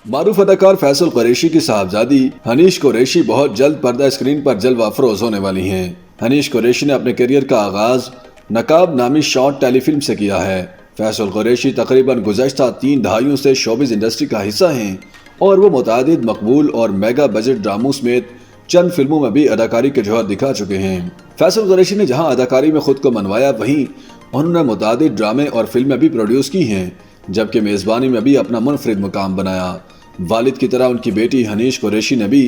मारूफ अदाकार फैसल कुरैशी की साहबजादी हनीश कुरैशी बहुत जल्द पर्दा स्क्रीन पर जलवा अफरोज होने वाली हैं। हनीश कुरैशी ने अपने करियर का आगाज नकाब नामी शॉर्ट टेलीफिल्म से किया है। फैसल कुरैशी तकरीबन गुज़श्ता 3 दहाइयों से शोबिज़ इंडस्ट्री का हिस्सा हैं और वो मुतादिद मकबूल और मेगा बजट ड्रामों समेत चंद फिल्मों में भी अदाकारी के जौहर दिखा चुके हैं। फैसल कुरैशी ने जहां अदाकारी में खुद को मनवाया, वहीं उन्होंने मुतादिद ड्रामे और फिल्में भी प्रोड्यूस की हैं, जबकि मेज़बानी में भी अपना मुनफरिद मुकाम बनाया। वालिद की तरह उनकी बेटी हनीश कुरैशी ने भी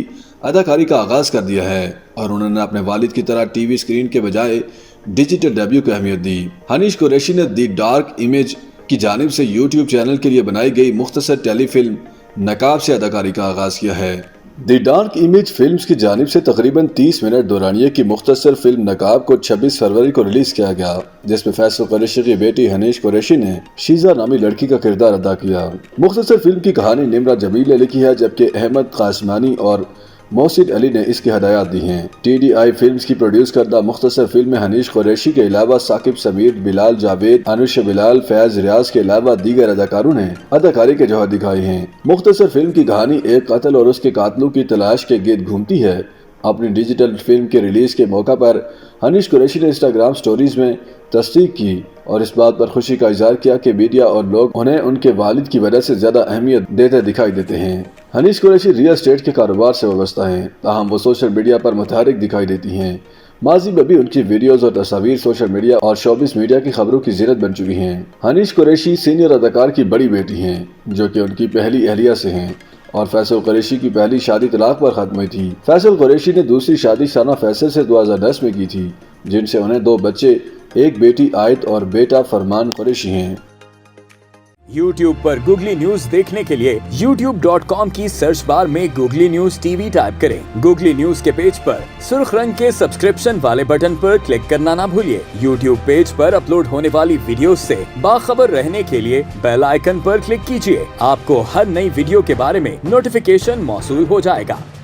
अदाकारी का आगाज कर दिया है और उन्होंने अपने वालिद की तरह टीवी स्क्रीन के बजाय डिजिटल डेब्यू को अहमियत दी। हनीश कुरैशी ने दी डार्क इमेज की जानिब से यूट्यूब चैनल के लिए बनाई गई मुख्तसर टेलीफिल्म नकाब से अदाकारी का आगाज किया है। दी डार्क इमेज फिल्म्स की जानिब से तकरीबन 30 मिनट दौरानिये की मुख्तसर फिल्म नकाब को 26 फरवरी को रिलीज किया गया, जिसमें फैसल कुरैशी की बेटी हनीश कुरैशी ने शीजा नामी लड़की का किरदार अदा किया। मुख्तसर फिल्म की कहानी निम्रा जमील ने लिखी है, जबकि अहमद कासमानी और मोहसिन अली ने इसकी हदायत दी हैं। TDI फिल्म्स की प्रोड्यूस करदा मुख्तसर फिल्म में हनीश कुरैशी के अलावा साकिब समीर, बिलाल जावेद, अनुश बिलाल, फैज रियाज के अलावा दीगर अदाकारों ने अदाकारी के जौहर दिखाए हैं। मुख्तसर फिल्म की कहानी एक कत्ल और उसके कातलों की तलाश के गिर्द घूमती है। अपनी डिजिटल फिल्म के रिलीज के मौका पर हनीश कुरैशी ने इंस्टाग्राम स्टोरीज में तस्दीक की और इस बात पर खुशी का इजहार किया कि मीडिया और लोग उन्हें उनके वालिद की वजह से ज्यादा अहमियत देते दिखाई देते हैं। हनीश कुरैशी रियल एस्टेट के कारोबार से वाबस्ता हैं, ताहम वो सोशल मीडिया पर मुतहरिक दिखाई देती हैं। माजी में भी उनकी वीडियोज और तस्वीर सोशल मीडिया और शोबिस मीडिया की खबरों की ज़ीनत बन चुकी हैं। हनीश कुरैशी सीनियर अदाकार की बड़ी बेटी हैं, जो कि उनकी पहली अहलिया से हैं और फैसल कुरैशी की पहली शादी तलाक पर खत्म हुई थी। फैसल कुरैशी ने दूसरी शादी साना फैसल से 2010 में की थी, जिनसे उन्हें 2 बच्चे, एक बेटी आयत और बेटा फरमान कुरैशी हैं। YouTube पर गूगली न्यूज देखने के लिए youtube.com की सर्च बार में गूगली न्यूज TV टाइप करें। गूगली न्यूज के पेज पर सुर्ख रंग के सब्सक्रिप्शन वाले बटन पर क्लिक करना ना भूलिए। YouTube पेज पर अपलोड होने वाली वीडियोस से बाखबर रहने के लिए बेल आइकन पर क्लिक कीजिए। आपको हर नई वीडियो के बारे में नोटिफिकेशन मौसूल हो जाएगा।